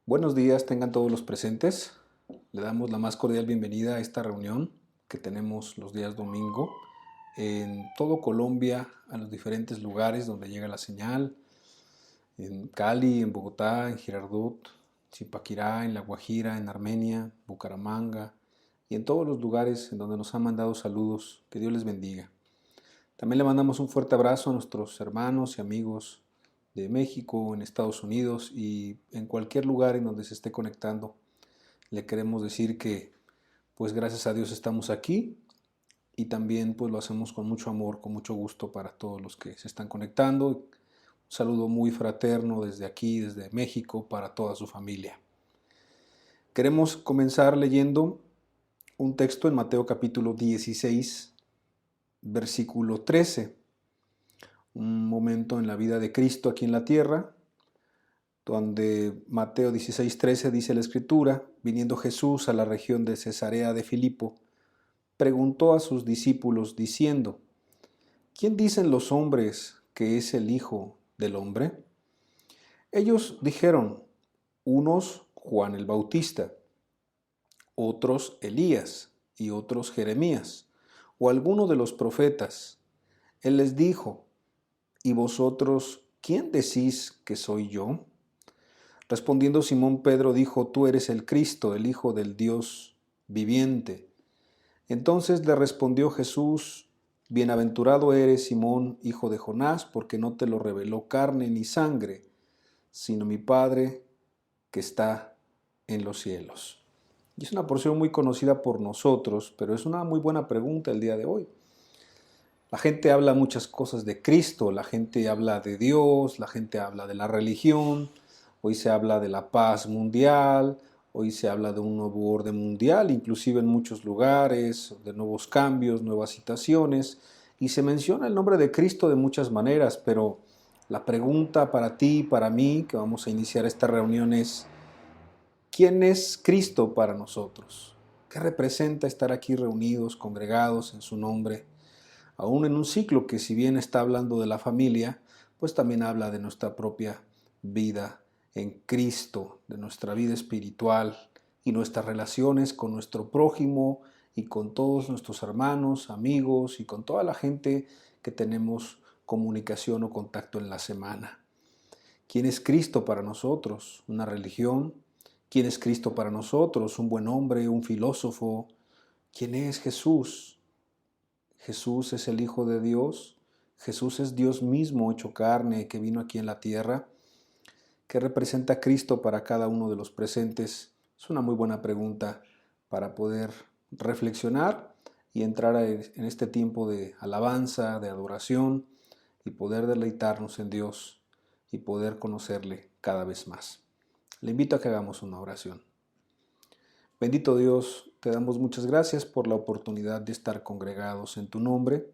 Buenos días, tengan todos los presentes. Le damos la más cordial bienvenida a esta reunión que tenemos los días domingo en todo Colombia, a los diferentes lugares donde llega la señal, en Cali, en Bogotá, en Girardot, Zipaquirá, en La Guajira, en Armenia, Bucaramanga y en todos los lugares en donde nos han mandado saludos. Que Dios les bendiga. También le mandamos un fuerte abrazo a nuestros hermanos y amigos de México, en Estados Unidos y en cualquier lugar en donde se esté conectando. Le queremos decir que pues gracias a Dios estamos aquí y también pues lo hacemos con mucho amor, con mucho gusto para todos los que se están conectando. Un saludo muy fraterno desde aquí, desde México, para toda su familia. Queremos comenzar leyendo un texto en Mateo capítulo 16, versículo 13. Un momento en la vida de Cristo aquí en la tierra, donde Mateo 16:13 dice la Escritura: viniendo Jesús a la región de Cesarea de Filipo, preguntó a sus discípulos diciendo: ¿quién dicen los hombres que es el Hijo del Hombre? Ellos dijeron: unos Juan el Bautista, otros Elías y otros Jeremías, o alguno de los profetas. Él les dijo: ¿y vosotros quién decís que soy yo? Respondiendo Simón Pedro dijo: tú eres el Cristo, el Hijo del Dios viviente. Entonces le respondió Jesús: bienaventurado eres, Simón, hijo de Jonás, porque no te lo reveló carne ni sangre, sino mi Padre que está en los cielos. Y es una porción muy conocida por nosotros, pero es una muy buena pregunta el día de hoy. La gente habla muchas cosas de Cristo, la gente habla de Dios, la gente habla de la religión. Hoy se habla de la paz mundial, hoy se habla de un nuevo orden mundial, inclusive en muchos lugares, de nuevos cambios, nuevas situaciones, y se menciona el nombre de Cristo de muchas maneras, pero la pregunta para ti y para mí, que vamos a iniciar esta reunión, es: ¿quién es Cristo para nosotros? ¿Qué representa estar aquí reunidos, congregados en su nombre? Aún en un ciclo que, si bien está hablando de la familia, pues también habla de nuestra propia vida en Cristo, de nuestra vida espiritual y nuestras relaciones con nuestro prójimo y con todos nuestros hermanos, amigos y con toda la gente que tenemos comunicación o contacto en la semana. ¿Quién es Cristo para nosotros? ¿Una religión? ¿Quién es Cristo para nosotros? ¿Un buen hombre? ¿Un filósofo? ¿Quién es Jesús? Jesús es el Hijo de Dios. Jesús es Dios mismo hecho carne que vino aquí en la tierra. ¿Qué representa Cristo para cada uno de los presentes? Es una muy buena pregunta para poder reflexionar y entrar en este tiempo de alabanza, de adoración y poder deleitarnos en Dios y poder conocerle cada vez más. Le invito a que hagamos una oración. Bendito Dios, te damos muchas gracias por la oportunidad de estar congregados en tu nombre.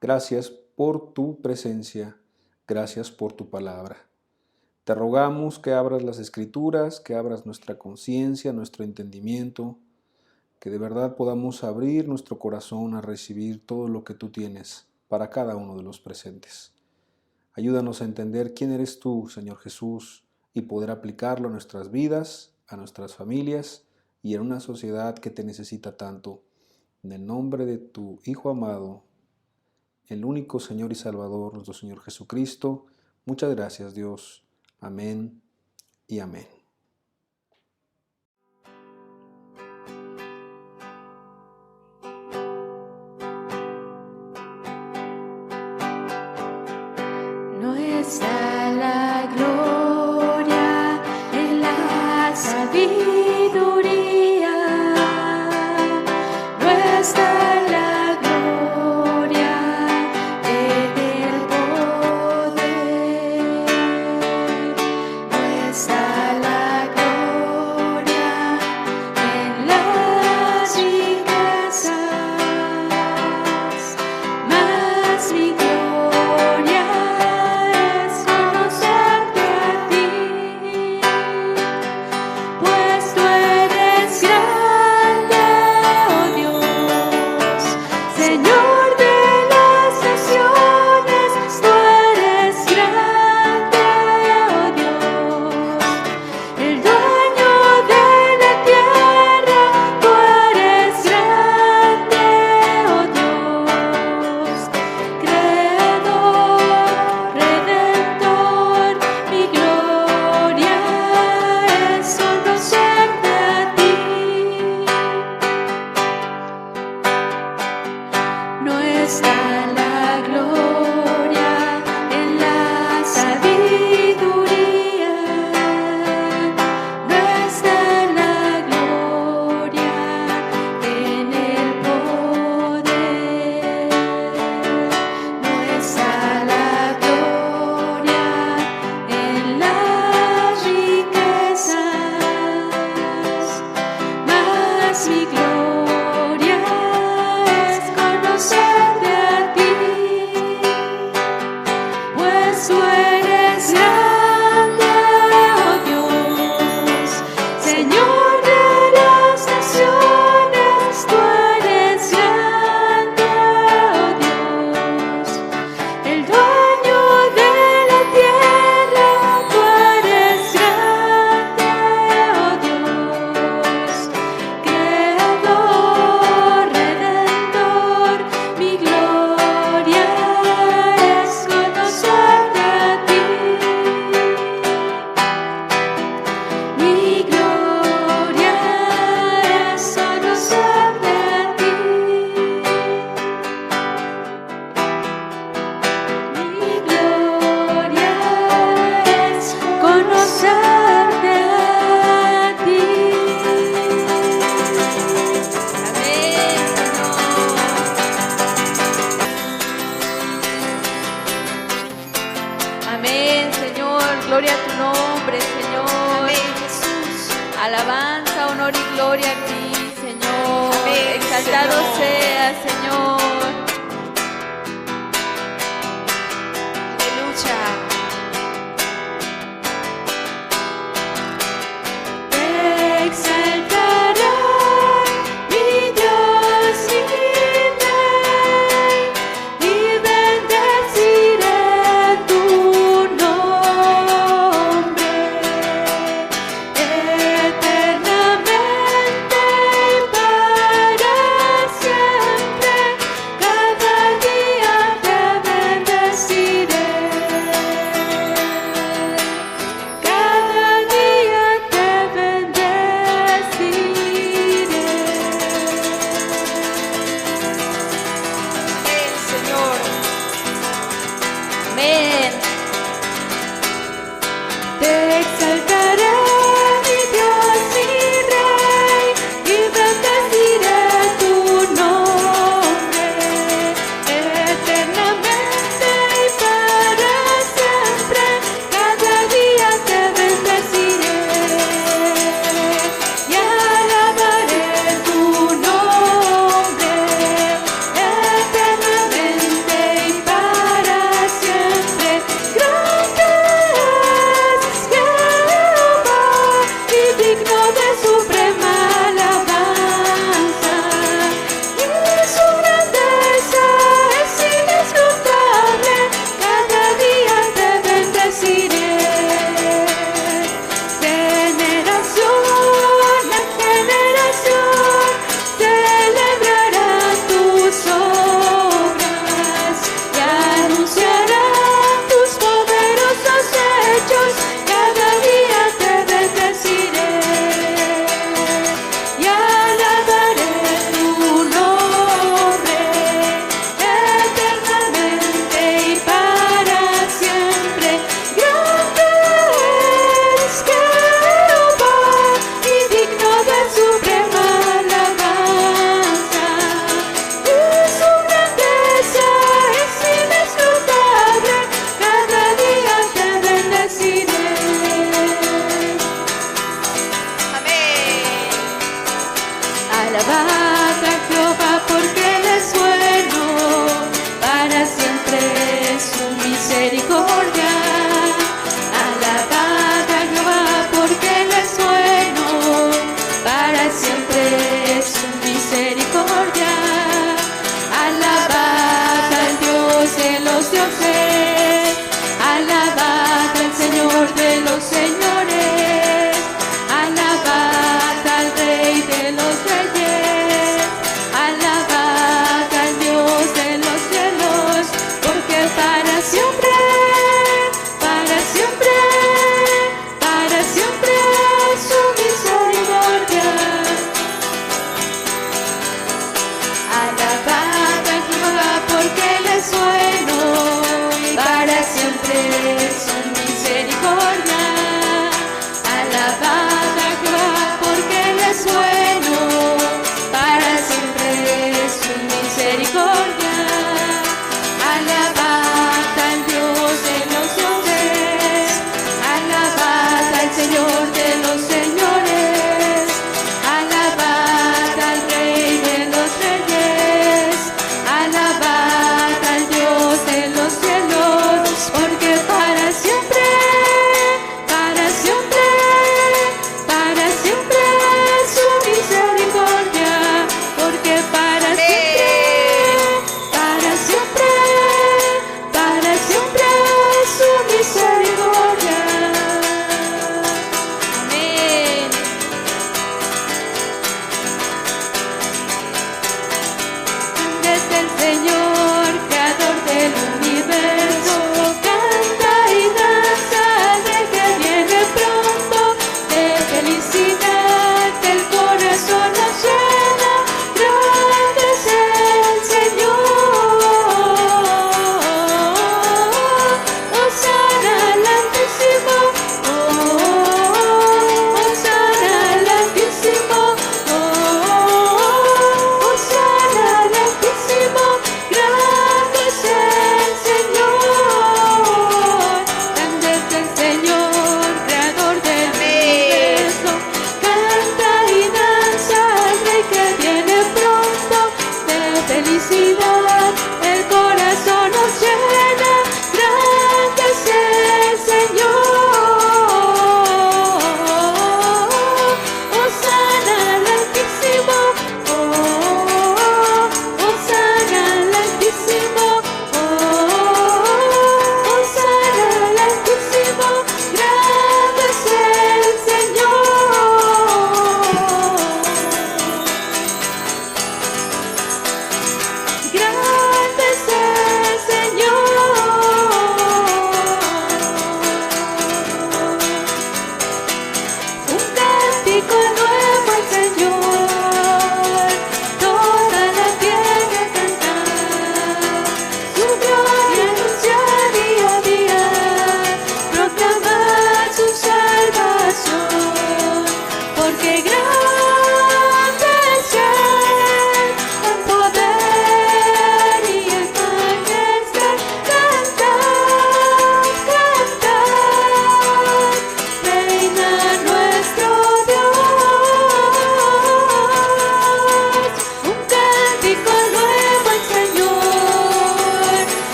Gracias por tu presencia, gracias por tu palabra. Te rogamos que abras las Escrituras, que abras nuestra conciencia, nuestro entendimiento, que de verdad podamos abrir nuestro corazón a recibir todo lo que tú tienes para cada uno de los presentes. Ayúdanos a entender quién eres tú, Señor Jesús, y poder aplicarlo a nuestras vidas, a nuestras familias y en una sociedad que te necesita tanto. En el nombre de tu Hijo amado, el único Señor y Salvador, nuestro Señor Jesucristo. Muchas gracias, Dios. Amén y amén. No está la gloria en la sabiduría, no está la gloria en el poder, no está la Alabanza, honor y gloria a ti, Señor. Amén, Exaltado Señor. sea, Señor. Aleluya. Te exaltaré, mi Dios y Rey, y bendeciré tu nombre eternamente y para siempre.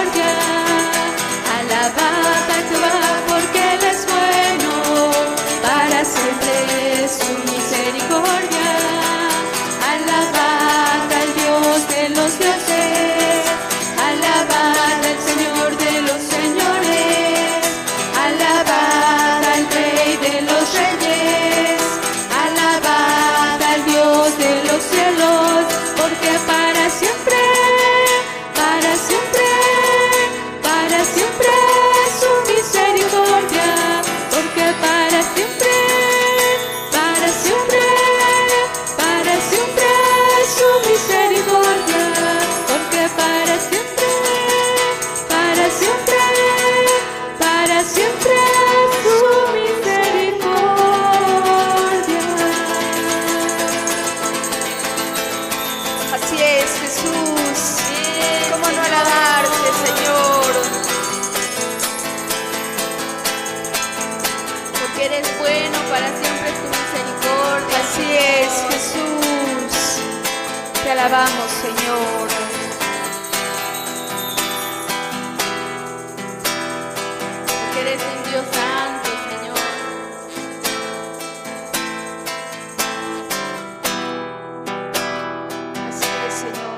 misericordia. Alabad a Jehová porque Él es bueno, para siempre es su misericordia. Alabad al Dios de los dioses, alabad al Señor de los señores, alabad al Rey de los reyes, alabad al Dios de los cielos, porque para siempre es su misericordia, porque para siempre es su misericordia, porque para siempre es su misericordia. Así es, Jesús. ¿Cómo no alabarte, Señor? Porque eres bueno, para siempre es tu misericordia. Así es, Jesús. Te alabamos, Señor. Porque eres un Dios santo, Señor. Así es, Señor.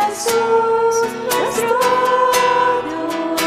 Jesús nuestro Dios.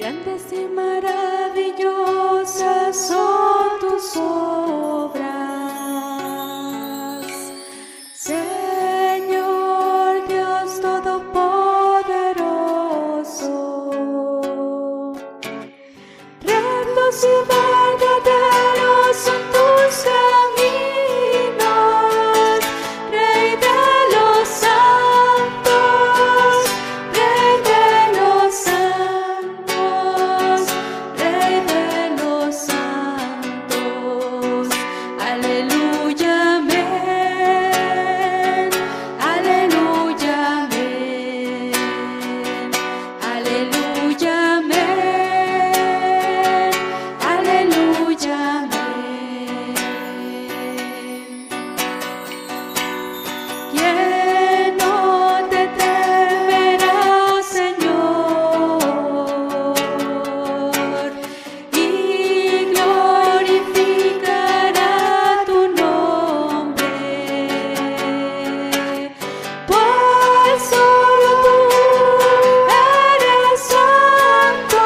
Grandes y maravillosas son tus obras, Señor Dios Todopoderoso. Rectos y verdaderos son tus caminos, Rey de los santos, Rey de los santos, Rey de los santos. Aleluya, amén. Aleluya, amén. Aleluya, amén. Aleluya, amén. ¿Quién no te temerá, Señor? Y glorificará tu nombre. Pues solo tú eres santo,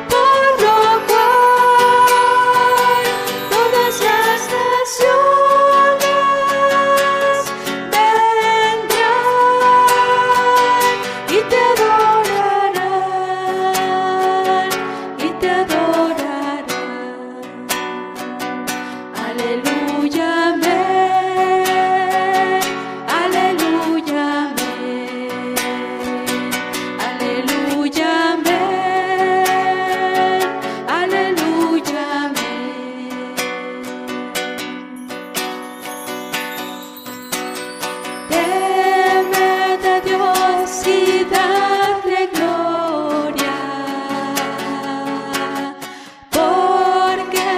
por lo cual todas las naciones vendrán y te adorarán, y te adorarán. Aleluya, amén. Aleluya, amén. Aleluya, amén. Aleluya, amén. Temed a Dios y dadle gloria, porque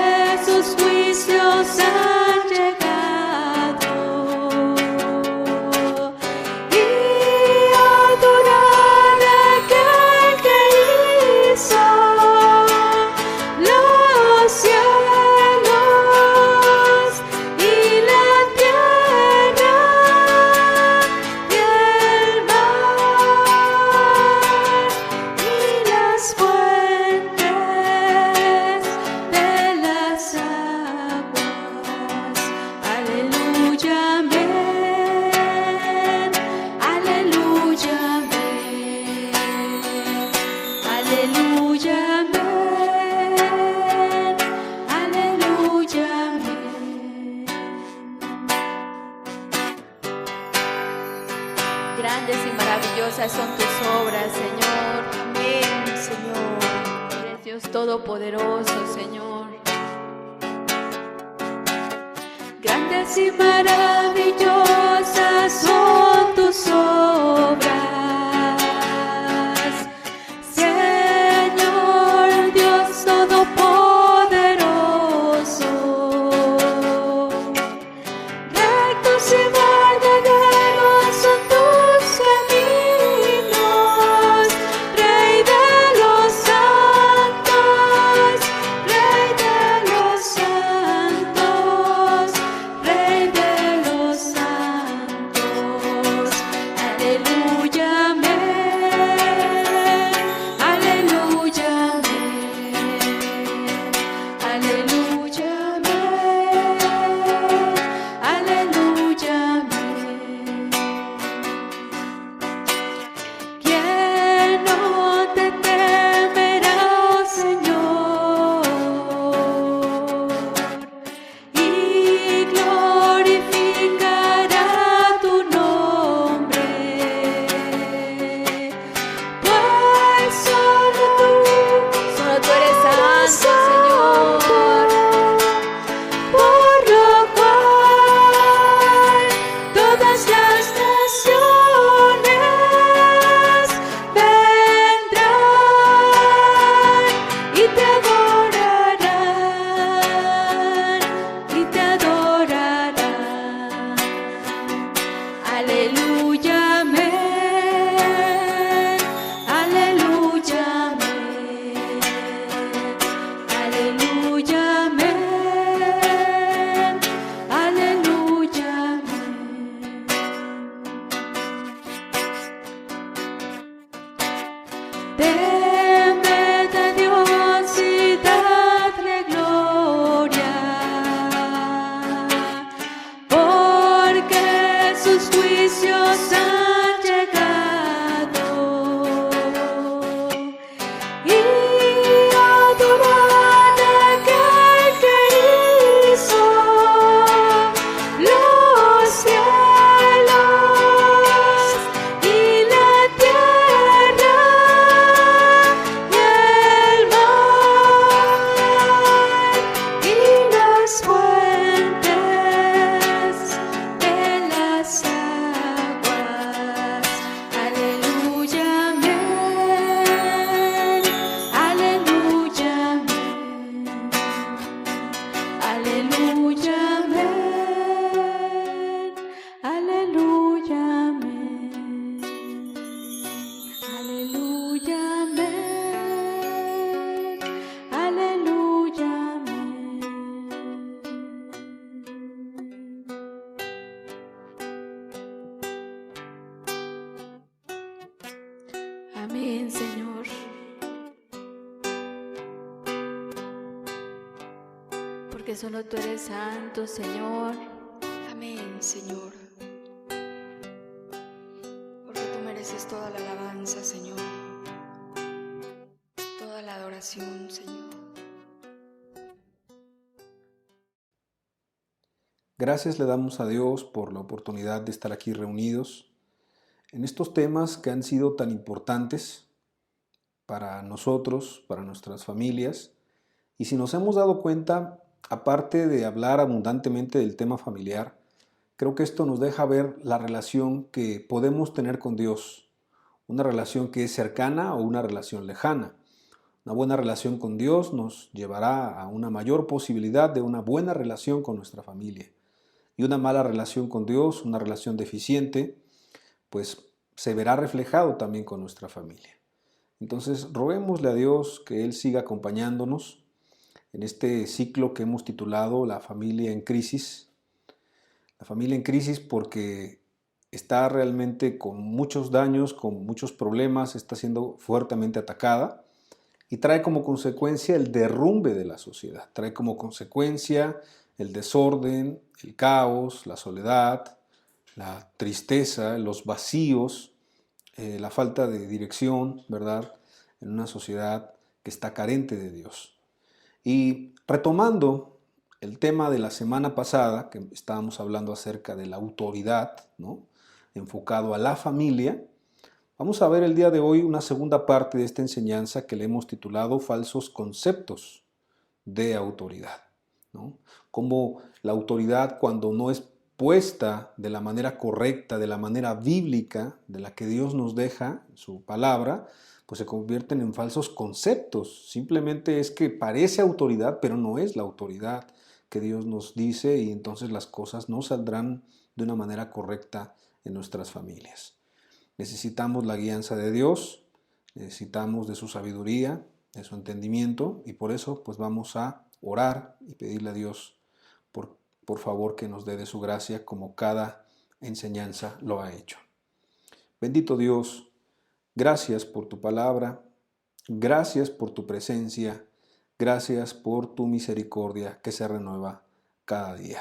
sus juicios han llegado. Y adorad a aquel que hizo los cielos y la tierra y el mar y las fuentes de las aguas. Aleluya, amén. Aleluya, amén. Aleluya, amén. Aleluya, amén. Grandes y maravillosas son tus obras, Señor. Amén, Señor. Eres Dios Todopoderoso, Señor. Grandes y maravillosas son tus obras, Señor Dios Todopoderoso. Rectos y verdaderos son tus caminos, Rey de los santos, Rey de los santos, Rey de los santos. Aleluya, amén. Aleluya, amén. Aleluya, amén. Aleluya, amén. ¿Quién no te temerá, Señor? Y glorificará tu nombre. Pues solo tú eres santo, Señor. Por lo cual todas las naciones vendrán y te adorarán, y te adorarán. Aleluya, amén. Aleluya, amén. Aleluya, amén. Aleluya, amén. Te han llegado y adoran aquel que hizo los cielos y la tierra y el mar y las fuentes de las aguas. Aleluya, amén. Aleluya, amén. Aleluya, amén. Aleluya, amén. Aleluya, amén. Aleluya, amén. Amén, Señor. Porque solo tú eres santo, Señor. Amén, Señor. Porque tú mereces toda la alabanza, Señor. Toda la adoración, Señor. Gracias le damos a Dios por la oportunidad de estar aquí reunidos en estos temas que han sido tan importantes para nosotros, para nuestras familias. Y si nos hemos dado cuenta, aparte de hablar abundantemente del tema familiar, creo que esto nos deja ver la relación que podemos tener con Dios, una relación que es cercana o una relación lejana. Una buena relación con Dios nos llevará a una mayor posibilidad de una buena relación con nuestra familia. Y una mala relación con Dios, una relación deficiente, pues se verá reflejado también con nuestra familia. Entonces, roguémosle a Dios que Él siga acompañándonos en este ciclo que hemos titulado La familia en crisis. La familia en crisis porque está realmente con muchos daños, con muchos problemas, está siendo fuertemente atacada y trae como consecuencia el derrumbe de la sociedad, trae como consecuencia el desorden, el caos, la soledad, la tristeza, los vacíos, la falta de dirección, ¿verdad? En una sociedad que está carente de Dios. Y retomando el tema de la semana pasada, que estábamos hablando acerca de la autoridad, ¿no? Enfocado a la familia, vamos a ver el día de hoy una segunda parte de esta enseñanza que le hemos titulado Falsos conceptos de autoridad, ¿no? Como la autoridad, cuando no es puesta de la manera correcta, de la manera bíblica, de la que Dios nos deja en su palabra, pues se convierten en falsos conceptos. Simplemente es que parece autoridad, pero no es la autoridad que Dios nos dice, y entonces las cosas no saldrán de una manera correcta en nuestras familias. Necesitamos la guianza de Dios, necesitamos de su sabiduría, de su entendimiento, y por eso pues vamos a orar y pedirle a Dios por favor que nos dé de su gracia como cada enseñanza lo ha hecho. Bendito Dios, gracias por tu palabra, gracias por tu presencia, gracias por tu misericordia que se renueva cada día.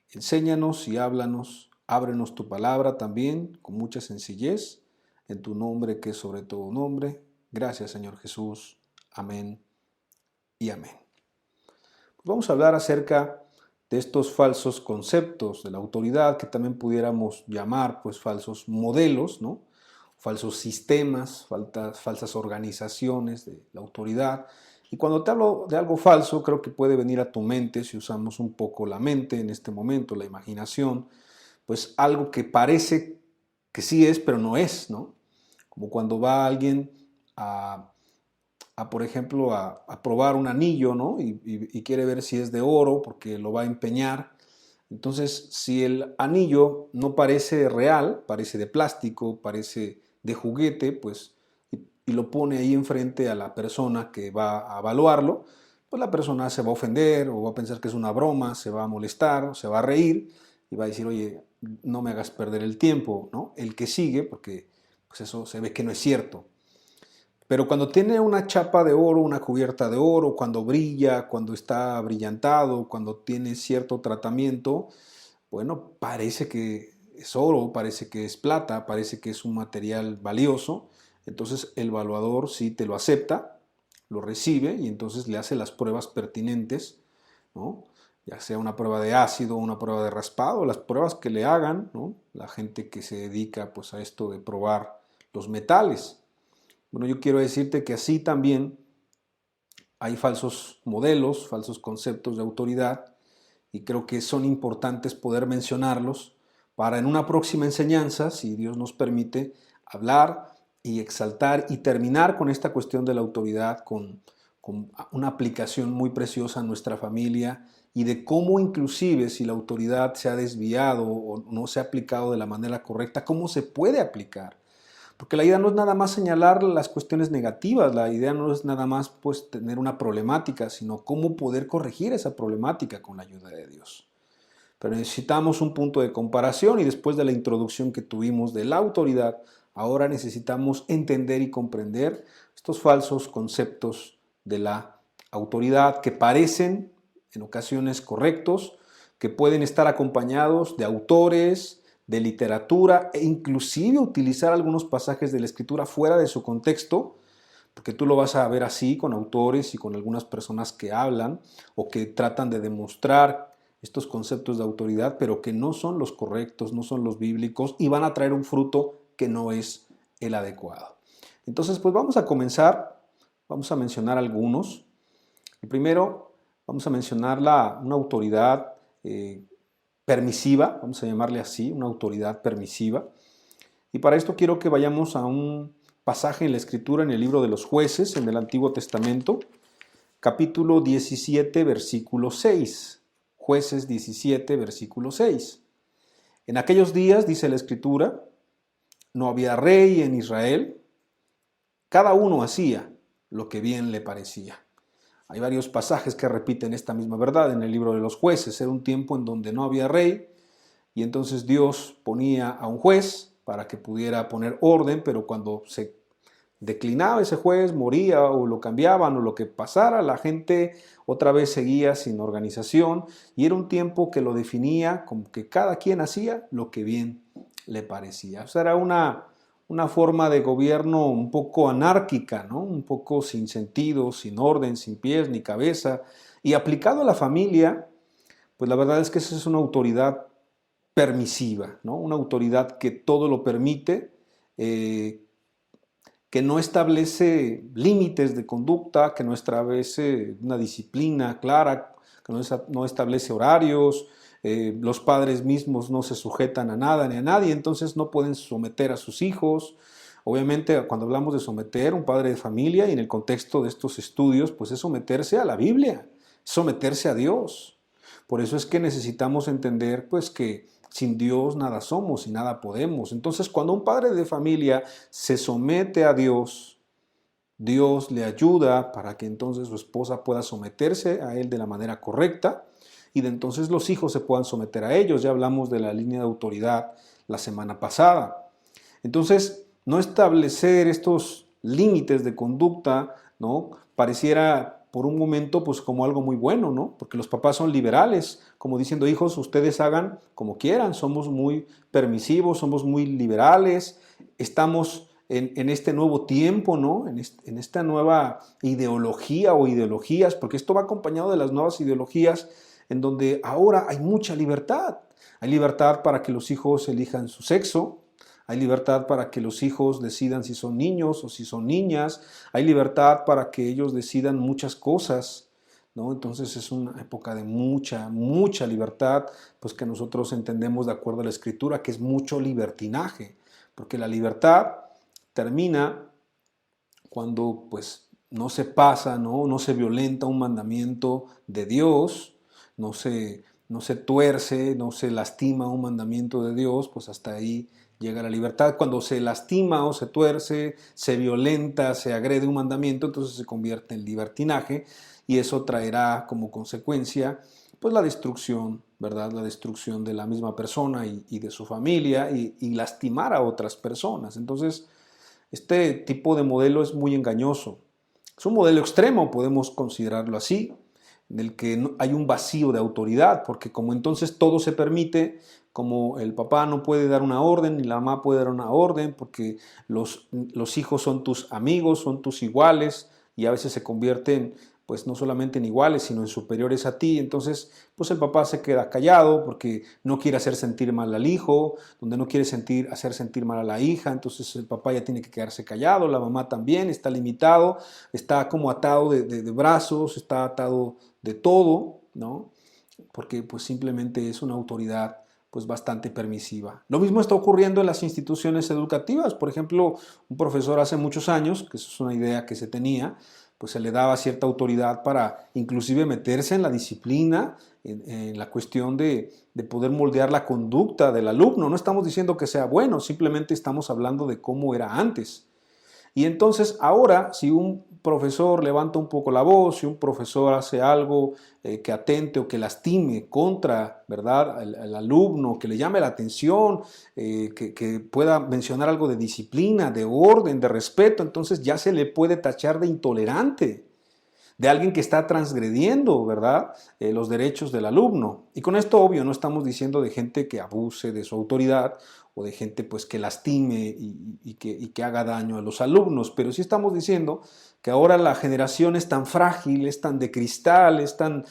Enséñanos y háblanos, ábrenos tu palabra también con mucha sencillez, en tu nombre que es sobre todo nombre. Gracias, Señor Jesús. Amén y amén. Pues vamos a hablar acerca de estos falsos conceptos de la autoridad, que también pudiéramos llamar pues falsos modelos, ¿no? Falsos sistemas, falsas organizaciones de la autoridad. Y cuando te hablo de algo falso, creo que puede venir a tu mente, si usamos un poco la mente en este momento, la imaginación, pues algo que parece que sí es, pero no es, ¿no? Como cuando va alguien por ejemplo, a probar un anillo, ¿no? Y quiere ver si es de oro porque lo va a empeñar. Entonces, si el anillo no parece real, parece de plástico, parece de juguete, pues, y lo pone ahí enfrente a la persona que va a evaluarlo, pues la persona se va a ofender o va a pensar que es una broma, se va a molestar, se va a reír y va a decir, oye, no me hagas perder el tiempo, ¿no? El que sigue, porque pues eso se ve que no es cierto. Pero cuando tiene una chapa de oro, una cubierta de oro, cuando brilla, cuando está brillantado, cuando tiene cierto tratamiento, bueno, parece que es oro, parece que es plata, parece que es un material valioso, entonces el evaluador sí te lo acepta, lo recibe y entonces le hace las pruebas pertinentes, ¿no? Ya sea una prueba de ácido, una prueba de raspado, las pruebas que le hagan, ¿no? La gente que se dedica pues a esto de probar los metales. Bueno, yo quiero decirte que así también hay falsos modelos, falsos conceptos de autoridad y creo que son importantes poder mencionarlos para en una próxima enseñanza, si Dios nos permite, hablar y exaltar y terminar con esta cuestión de la autoridad con una aplicación muy preciosa a nuestra familia y de cómo inclusive si la autoridad se ha desviado o no se ha aplicado de la manera correcta, cómo se puede aplicar. Porque la idea no es nada más señalar las cuestiones negativas, la idea no es nada más pues tener una problemática, sino cómo poder corregir esa problemática con la ayuda de Dios. Pero necesitamos un punto de comparación y después de la introducción que tuvimos de la autoridad, ahora necesitamos entender y comprender estos falsos conceptos de la autoridad que parecen en ocasiones correctos, que pueden estar acompañados de autores, de literatura e inclusive utilizar algunos pasajes de la Escritura fuera de su contexto, porque tú lo vas a ver así con autores y con algunas personas que hablan o que tratan de demostrar estos conceptos de autoridad, pero que no son los correctos, no son los bíblicos y van a traer un fruto que no es el adecuado. Entonces, pues vamos a comenzar, vamos a mencionar algunos. El primero, vamos a mencionar una autoridad permisiva, vamos a llamarle así, una autoridad permisiva. Y para esto quiero que vayamos a un pasaje en la Escritura, en el libro de los Jueces, en el Antiguo Testamento, capítulo 17, versículo 6. Jueces 17, versículo 6. En aquellos días, dice la Escritura, no había rey en Israel, cada uno hacía lo que bien le parecía. Hay varios pasajes que repiten esta misma verdad en el libro de los Jueces. Era un tiempo en donde no había rey y entonces Dios ponía a un juez para que pudiera poner orden, pero cuando se declinaba ese juez, moría o lo cambiaban o lo que pasara, la gente otra vez seguía sin organización y era un tiempo que lo definía como que cada quien hacía lo que bien le parecía. O sea, era una forma de gobierno un poco anárquica, ¿no? Un poco sin sentido, sin orden, sin pies ni cabeza. Y aplicado a la familia, pues la verdad es que esa es una autoridad permisiva, ¿no? Una autoridad que todo lo permite, que no establece límites de conducta, que no establece una disciplina clara, que no establece horarios. Los padres mismos no se sujetan a nada ni a nadie, entonces no pueden someter a sus hijos. Obviamente, cuando hablamos de someter, un padre de familia y en el contexto de estos estudios, pues es someterse a la Biblia, someterse a Dios. Por eso es que necesitamos entender pues que sin Dios nada somos y nada podemos. Entonces, cuando un padre de familia se somete a Dios, Dios le ayuda para que entonces su esposa pueda someterse a él de la manera correcta y de entonces los hijos se puedan someter a ellos. Ya hablamos de la línea de autoridad la semana pasada. Entonces, no establecer estos límites de conducta, ¿no? Pareciera por un momento pues como algo muy bueno, ¿no? Porque los papás son liberales, como diciendo, hijos, ustedes hagan como quieran, somos muy permisivos, somos muy liberales, estamos en este nuevo tiempo, ¿no? En esta nueva ideología o ideologías, porque esto va acompañado de las nuevas ideologías en donde ahora hay mucha libertad. Hay libertad para que los hijos elijan su sexo, hay libertad para que los hijos decidan si son niños o si son niñas, hay libertad para que ellos decidan muchas cosas, ¿no? Entonces es una época de mucha libertad, pues que nosotros entendemos de acuerdo a la Escritura que es mucho libertinaje, porque la libertad termina cuando pues no se pasa, no se violenta un mandamiento de Dios, no se tuerce, no se lastima un mandamiento de Dios, pues hasta ahí llega la libertad. Cuando se lastima o se tuerce, se violenta, se agrede un mandamiento, entonces se convierte en libertinaje y eso traerá como consecuencia pues la destrucción, ¿verdad? La destrucción de la misma persona y de su familia y lastimar a otras personas. Entonces, este tipo de modelo es muy engañoso. Es un modelo extremo, podemos considerarlo así, en el que hay un vacío de autoridad, porque como entonces todo se permite, como el papá no puede dar una orden, ni la mamá puede dar una orden, porque los hijos son tus amigos, son tus iguales, y a veces se convierten pues no solamente en iguales, sino en superiores a ti. Entonces, pues el papá se queda callado porque no quiere hacer sentir mal al hijo, donde no quiere hacer sentir mal a la hija, entonces el papá ya tiene que quedarse callado, la mamá también está limitado, está como atado de brazos, está atado de todo, ¿no? Porque pues simplemente es una autoridad pues bastante permisiva. Lo mismo está ocurriendo en las instituciones educativas. Por ejemplo, un profesor hace muchos años, que eso es una idea que se tenía, pues se le daba cierta autoridad para inclusive meterse en la disciplina, en la cuestión de poder moldear la conducta del alumno. No estamos diciendo que sea bueno, simplemente estamos hablando de cómo era antes. Y entonces ahora, si un profesor levanta un poco la voz, si un profesor hace algo que atente o que lastime contra, ¿verdad?, al alumno, que le llame la atención, que pueda mencionar algo de disciplina, de orden, de respeto, entonces ya se le puede tachar de intolerante, de alguien que está transgrediendo, ¿verdad?, los derechos del alumno. Y con esto, obvio, no estamos diciendo de gente que abuse de su autoridad o de gente pues que lastime y que haga daño a los alumnos, pero sí estamos diciendo que ahora la generación es tan frágil, es tan de cristal, es tan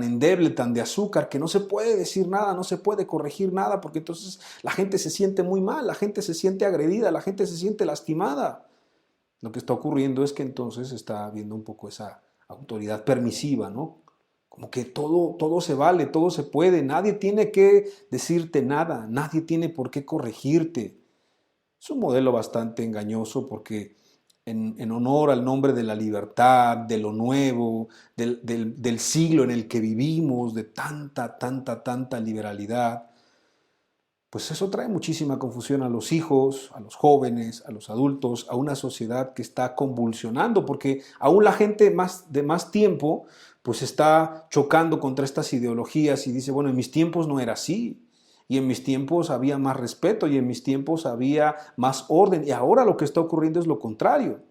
endeble, tan de azúcar, que no se puede decir nada, no se puede corregir nada, porque entonces la gente se siente muy mal, la gente se siente agredida, la gente se siente lastimada. Lo que está ocurriendo es que entonces está habiendo un poco esa autoridad permisiva, ¿no? Como que todo se vale, todo se puede, nadie tiene que decirte nada, nadie tiene por qué corregirte. Es un modelo bastante engañoso porque en honor al nombre de la libertad, de lo nuevo, del siglo en el que vivimos, de tanta liberalidad, pues eso trae muchísima confusión a los hijos, a los jóvenes, a los adultos, a una sociedad que está convulsionando, porque aún la gente de más tiempo pues está chocando contra estas ideologías y dice, bueno, en mis tiempos no era así, y en mis tiempos había más respeto, y en mis tiempos había más orden, y ahora lo que está ocurriendo es lo contrario.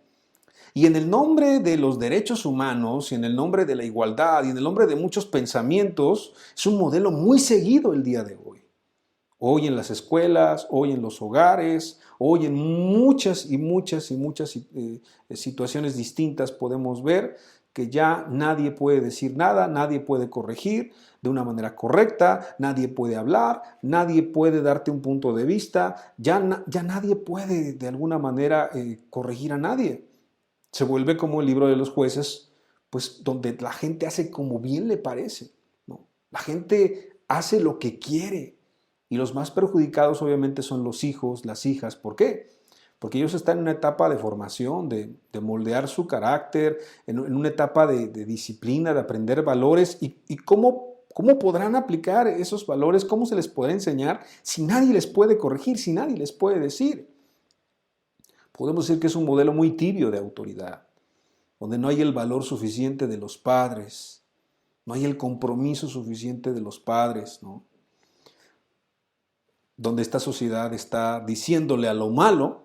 Y en el nombre de los derechos humanos, y en el nombre de la igualdad, y en el nombre de muchos pensamientos, es un modelo muy seguido el día de hoy. Hoy en las escuelas, hoy en los hogares, hoy en muchas situaciones distintas podemos ver que ya nadie puede decir nada, nadie puede corregir de una manera correcta, nadie puede hablar, nadie puede darte un punto de vista, ya nadie puede de alguna manera corregir a nadie. Se vuelve como el libro de los jueces, pues donde la gente hace como bien le parece, ¿no? La gente hace lo que quiere. Y los más perjudicados obviamente son los hijos, las hijas. ¿Por qué? Porque ellos están en una etapa de formación, de moldear su carácter, en una etapa de disciplina, de aprender valores. ¿Y cómo podrán aplicar esos valores? ¿Cómo se les podrá enseñar si nadie les puede corregir, si nadie les puede decir? Podemos decir que es un modelo muy tibio de autoridad, donde no hay el valor suficiente de los padres, no hay el compromiso suficiente de los padres, ¿no? Donde esta sociedad está diciéndole a lo malo,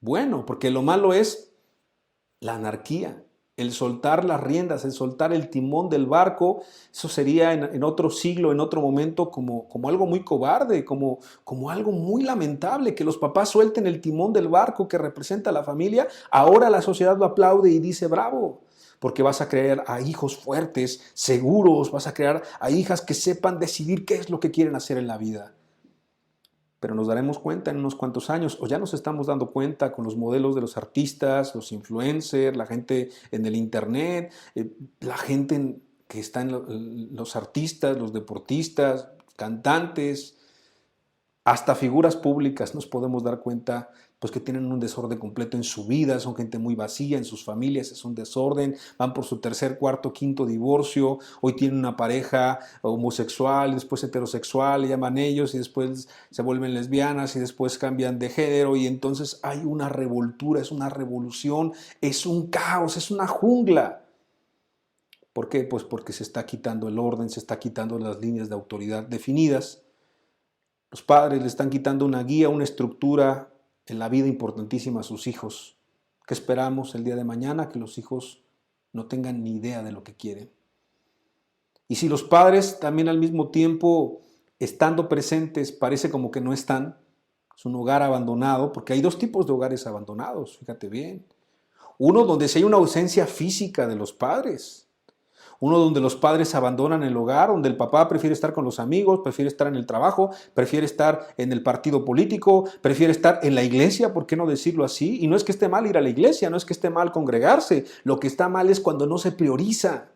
bueno, porque lo malo es la anarquía, el soltar las riendas, el soltar el timón del barco. Eso sería en otro siglo, en otro momento, como algo muy cobarde, como algo muy lamentable, que los papás suelten el timón del barco que representa a la familia. Ahora la sociedad lo aplaude y dice bravo, porque vas a crear a hijos fuertes, seguros, vas a crear a hijas que sepan decidir qué es lo que quieren hacer en la vida. Pero nos daremos cuenta en unos cuantos años, o ya nos estamos dando cuenta con los modelos de los artistas, los influencers, la gente en el internet, la gente que está en los artistas, los deportistas, cantantes, hasta figuras públicas. Nos podemos dar cuenta pues que tienen un desorden completo en su vida, son gente muy vacía, en sus familias es un desorden, van por su tercer, cuarto, quinto divorcio, hoy tienen una pareja homosexual, después heterosexual, le llaman ellos, y después se vuelven lesbianas, y después cambian de género, y entonces hay una revoltura, es una revolución, es un caos, es una jungla. ¿Por qué? Pues porque se está quitando el orden, se está quitando las líneas de autoridad definidas. Los padres le están quitando una guía, una estructura en la vida importantísima a sus hijos. ¿Qué esperamos el día de mañana? Que los hijos no tengan ni idea de lo que quieren. Y si los padres también al mismo tiempo estando presentes parece como que no están. Es un hogar abandonado, porque hay dos tipos de hogares abandonados, fíjate bien. Uno donde sí hay una ausencia física de los padres. Uno donde los padres abandonan el hogar, donde el papá prefiere estar con los amigos, prefiere estar en el trabajo, prefiere estar en el partido político, prefiere estar en la iglesia, ¿por qué no decirlo así? Y no es que esté mal ir a la iglesia, no es que esté mal congregarse, lo que está mal es cuando no se prioriza.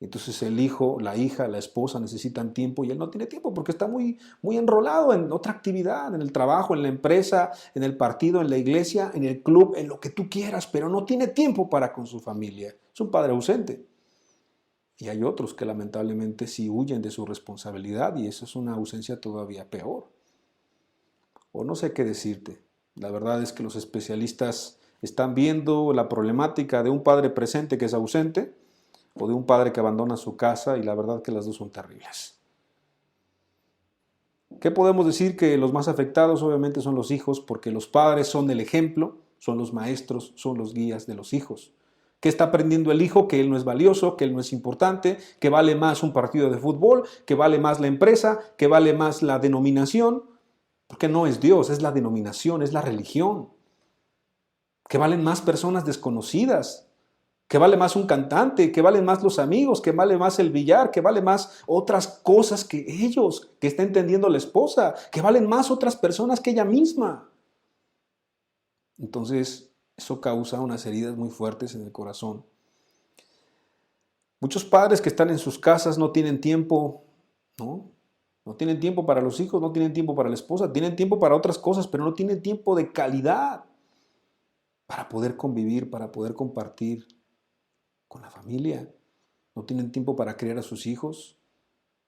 Entonces el hijo, la hija, la esposa necesitan tiempo y él no tiene tiempo porque está muy enrolado en otra actividad, en el trabajo, en la empresa, en el partido, en la iglesia, en el club, en lo que tú quieras, pero no tiene tiempo para con su familia. Es un padre ausente. Y hay otros que lamentablemente sí huyen de su responsabilidad y eso es una ausencia todavía peor. O no sé qué decirte. La verdad es que los especialistas están viendo la problemática de un padre presente que es ausente o de un padre que abandona su casa y la verdad que las dos son terribles. ¿Qué podemos decir? Que los más afectados obviamente son los hijos porque los padres son el ejemplo, son los maestros, son los guías de los hijos. ¿Qué está aprendiendo el hijo? Que él no es valioso, que él no es importante, que vale más un partido de fútbol, que vale más la empresa, que vale más la denominación, porque no es Dios, es la denominación, es la religión. Que valen más personas desconocidas, que vale más un cantante, que valen más los amigos, que vale más el billar, que vale más otras cosas que ellos, que está entendiendo la esposa, que valen más otras personas que ella misma. Entonces, eso causa unas heridas muy fuertes en el corazón. Muchos padres que están en sus casas no tienen tiempo, ¿no? No tienen tiempo para los hijos, no tienen tiempo para la esposa, tienen tiempo para otras cosas, pero no tienen tiempo de calidad para poder convivir, para poder compartir con la familia. No tienen tiempo para criar a sus hijos.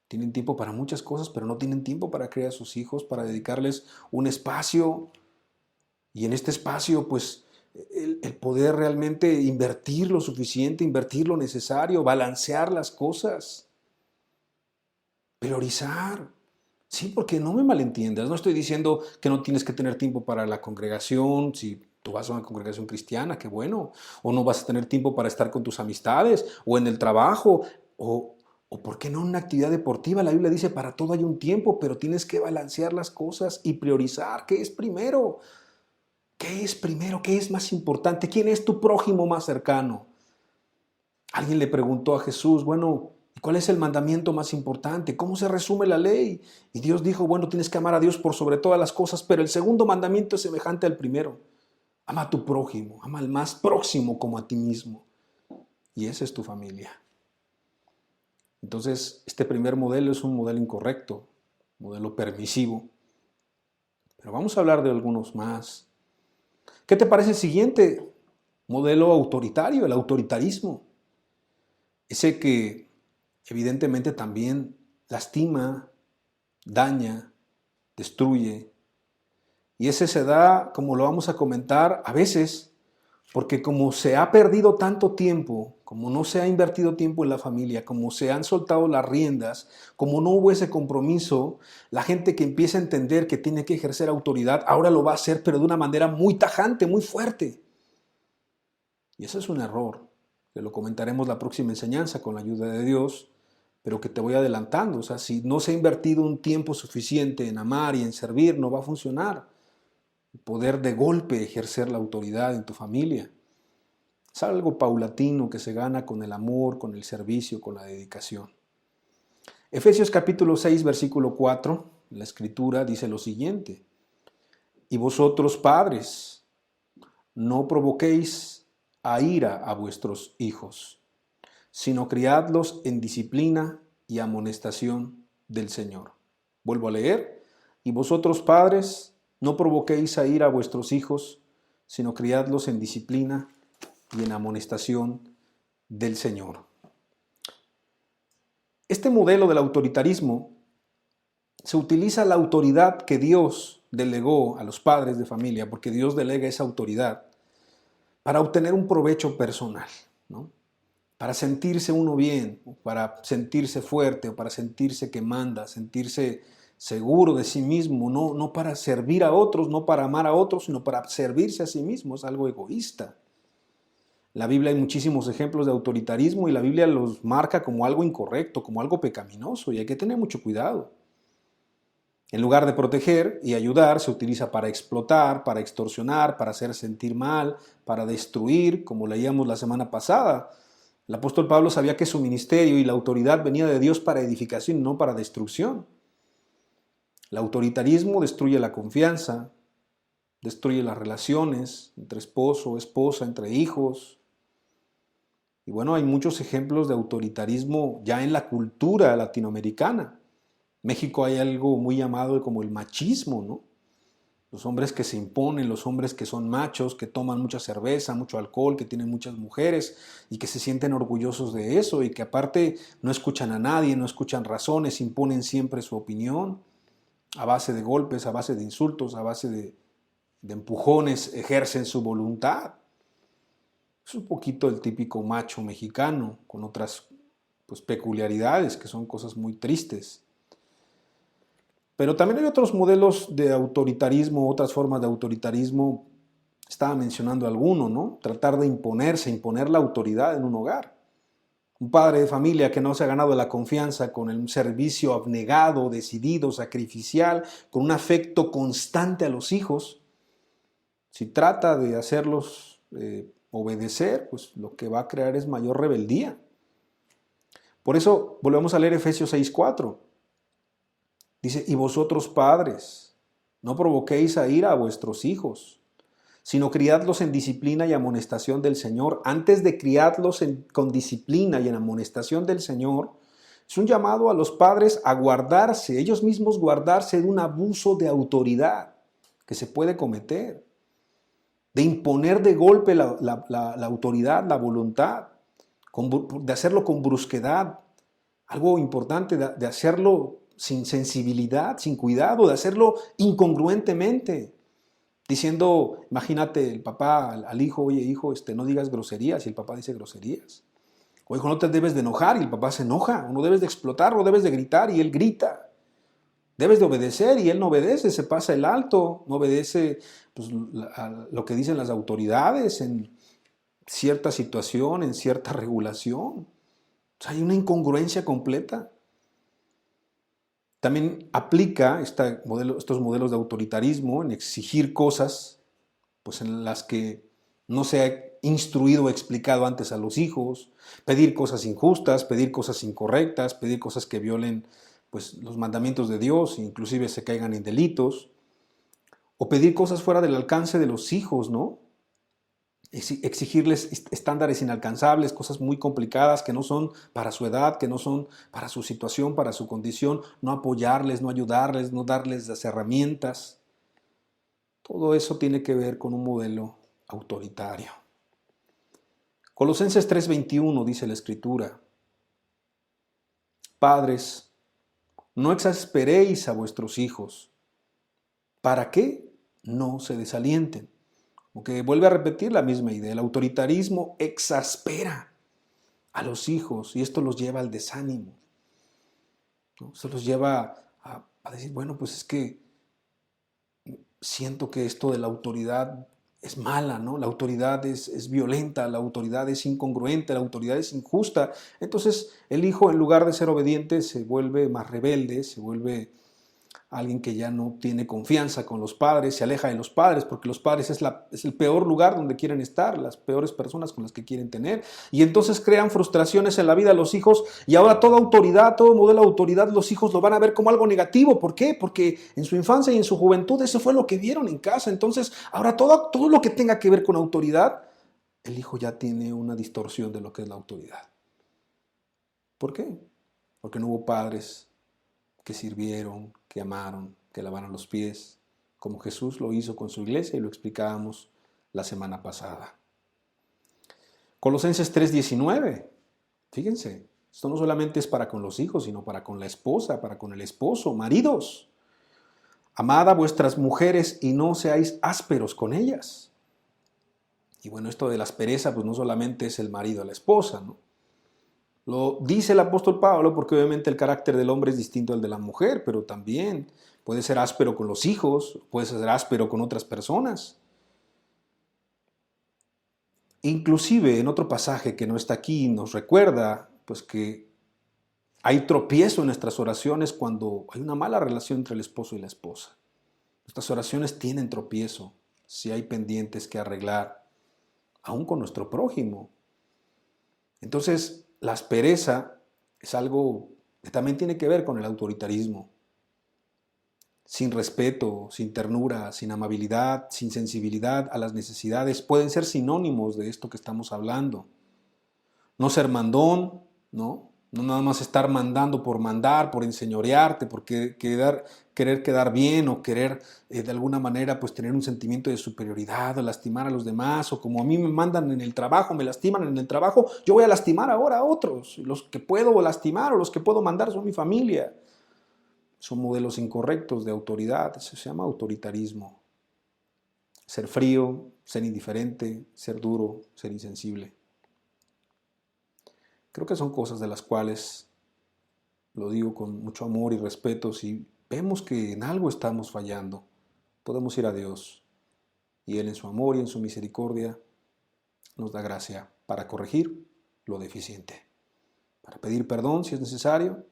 Tienen tiempo para muchas cosas, pero no tienen tiempo para criar a sus hijos, para dedicarles un espacio. Y en este espacio, pues, el poder realmente invertir lo suficiente, invertir lo necesario, balancear las cosas, priorizar. Sí, porque no me malentiendas, no estoy diciendo que no tienes que tener tiempo para la congregación, si tú vas a una congregación cristiana, qué bueno, o no vas a tener tiempo para estar con tus amistades, o en el trabajo, o ¿por qué no en una actividad deportiva? La Biblia dice, para todo hay un tiempo, pero tienes que balancear las cosas y priorizar. ¿Qué es primero? ¿Qué es primero? ¿Qué es más importante? ¿Quién es tu prójimo más cercano? Alguien le preguntó a Jesús, bueno, ¿cuál es el mandamiento más importante? ¿Cómo se resume la ley? Y Dios dijo, bueno, tienes que amar a Dios por sobre todas las cosas, pero el segundo mandamiento es semejante al primero. Ama a tu prójimo, ama al más próximo como a ti mismo. Y esa es tu familia. Entonces, este primer modelo es un modelo incorrecto, modelo permisivo. Pero vamos a hablar de algunos más. ¿Qué te parece el siguiente? Modelo autoritario, el autoritarismo. Ese que evidentemente también lastima, daña, destruye. Y ese se da, como lo vamos a comentar, a veces, porque como se ha perdido tanto tiempo, como no se ha invertido tiempo en la familia, como se han soltado las riendas, como no hubo ese compromiso, la gente que empieza a entender que tiene que ejercer autoridad, ahora lo va a hacer, pero de una manera muy tajante, muy fuerte. Y ese es un error, que lo comentaremos la próxima enseñanza con la ayuda de Dios, pero que te voy adelantando. O sea, si no se ha invertido un tiempo suficiente en amar y en servir, no va a funcionar. El poder de golpe ejercer la autoridad en tu familia. Es algo paulatino que se gana con el amor, con el servicio, con la dedicación. Efesios capítulo 6, versículo 4, la escritura dice lo siguiente. Y vosotros, padres, no provoquéis a ira a vuestros hijos, sino criadlos en disciplina y amonestación del Señor. Vuelvo a leer. Y vosotros, padres, no provoquéis a ira a vuestros hijos, sino criadlos en disciplina y en amonestación del Señor. Este modelo del autoritarismo se utiliza la autoridad que Dios delegó a los padres de familia, porque Dios delega esa autoridad para obtener un provecho personal, ¿no? Para sentirse uno bien, para sentirse fuerte, o para sentirse que manda, sentirse seguro de sí mismo, no para servir a otros, no para amar a otros, sino para servirse a sí mismo. Es algo egoísta. En la Biblia hay muchísimos ejemplos de autoritarismo y la Biblia los marca como algo incorrecto, como algo pecaminoso, y hay que tener mucho cuidado. En lugar de proteger y ayudar, se utiliza para explotar, para extorsionar, para hacer sentir mal, para destruir, como leíamos la semana pasada. El apóstol Pablo sabía que su ministerio y la autoridad venía de Dios para edificación y no para destrucción. El autoritarismo destruye la confianza, destruye las relaciones entre esposo, esposa, entre hijos. Y bueno, hay muchos ejemplos de autoritarismo ya en la cultura latinoamericana. En México hay algo muy llamado como el machismo, ¿no? Los hombres que se imponen, los hombres que son machos, que toman mucha cerveza, mucho alcohol, que tienen muchas mujeres y que se sienten orgullosos de eso y que aparte no escuchan a nadie, no escuchan razones, imponen siempre su opinión a base de golpes, a base de insultos, a base de empujones, ejercen su voluntad. Es un poquito el típico macho mexicano con otras pues, peculiaridades que son cosas muy tristes. Pero también hay otros modelos de autoritarismo, otras formas de autoritarismo. Estaba mencionando alguno, ¿no? Tratar de imponerse, imponer la autoridad en un hogar. Un padre de familia que no se ha ganado la confianza con el servicio abnegado, decidido, sacrificial, con un afecto constante a los hijos. Si trata de hacerlos obedecer, pues lo que va a crear es mayor rebeldía. Por eso volvemos a leer Efesios 6:4. Dice, y vosotros padres, no provoquéis a ira a vuestros hijos, sino criadlos en disciplina y amonestación del Señor. Antes de criarlos con disciplina y en amonestación del Señor, es un llamado a los padres a guardarse, ellos mismos guardarse de un abuso de autoridad que se puede cometer, de imponer de golpe la autoridad, la voluntad, de hacerlo con brusquedad, algo importante, de hacerlo sin sensibilidad, sin cuidado, de hacerlo incongruentemente, diciendo, imagínate el papá al hijo, oye hijo, no digas groserías, y el papá dice groserías. O hijo, no te debes de enojar, y el papá se enoja, o no debes de explotar, o debes de gritar, y él grita. Debes de obedecer, y él no obedece, se pasa el alto, no obedece pues, a lo que dicen las autoridades en cierta situación, en cierta regulación. O sea, hay una incongruencia completa. También aplica estos modelos de autoritarismo en exigir cosas pues en las que no se ha instruido o explicado antes a los hijos, pedir cosas injustas, pedir cosas incorrectas, pedir cosas que violen pues, los mandamientos de Dios, inclusive se caigan en delitos, o pedir cosas fuera del alcance de los hijos, ¿no? Exigirles estándares inalcanzables, cosas muy complicadas que no son para su edad, que no son para su situación, para su condición, no apoyarles, no ayudarles, no darles las herramientas. Todo eso tiene que ver con un modelo autoritario. Colosenses 3:21 dice la Escritura: Padres, no exasperéis a vuestros hijos, ¿para qué no se desalienten? Aunque vuelve a repetir la misma idea, el autoritarismo exaspera a los hijos y esto los lleva al desánimo, ¿no? Esto los lleva a decir, bueno, pues es que siento que esto de la autoridad es mala, ¿no? La autoridad es violenta, la autoridad es incongruente, la autoridad es injusta. Entonces el hijo, en lugar de ser obediente, se vuelve más rebelde, se vuelve alguien que ya no tiene confianza con los padres, se aleja de los padres, porque los padres es el peor lugar donde quieren estar, las peores personas con las que quieren tener, y entonces crean frustraciones en la vida de los hijos, y ahora toda autoridad, todo modelo de autoridad, los hijos lo van a ver como algo negativo. ¿Por qué? Porque en su infancia y en su juventud eso fue lo que vieron en casa. Entonces ahora todo lo que tenga que ver con autoridad, el hijo ya tiene una distorsión de lo que es la autoridad. ¿Por qué? Porque no hubo padres que sirvieron, que amaron, que lavaron los pies, como Jesús lo hizo con su iglesia y lo explicábamos la semana pasada. Colosenses 3:19, fíjense, esto no solamente es para con los hijos, sino para con la esposa, para con el esposo. Maridos, amad a vuestras mujeres y no seáis ásperos con ellas. Y bueno, esto de la aspereza, pues no solamente es el marido a la esposa, ¿no? Lo dice el apóstol Pablo porque obviamente el carácter del hombre es distinto al de la mujer, pero también puede ser áspero con los hijos, puede ser áspero con otras personas. Inclusive en otro pasaje que no está aquí nos recuerda pues que Hay tropiezo en nuestras oraciones cuando hay una mala relación entre el esposo y la esposa. Nuestras oraciones tienen tropiezo si hay pendientes que arreglar, aún con nuestro prójimo. Entonces, la aspereza es algo que también tiene que ver con el autoritarismo. Sin respeto, sin ternura, sin amabilidad, sin sensibilidad a las necesidades, pueden ser sinónimos de esto que estamos hablando. No ser mandón, ¿no? No nada más estar mandando por mandar, por enseñorearte, por querer quedar bien o querer de alguna manera pues tener un sentimiento de superioridad o lastimar a los demás, o como a mí me mandan en el trabajo, me lastiman en el trabajo, yo voy a lastimar ahora a otros. Los que puedo lastimar o los que puedo mandar son mi familia. Son modelos incorrectos de autoridad, eso se llama autoritarismo. Ser frío, ser indiferente, ser duro, ser insensible. Creo que son cosas de las cuales, lo digo con mucho amor y respeto, si vemos que en algo estamos fallando, podemos ir a Dios y Él en su amor y en su misericordia nos da gracia para corregir lo deficiente, para pedir perdón si es necesario,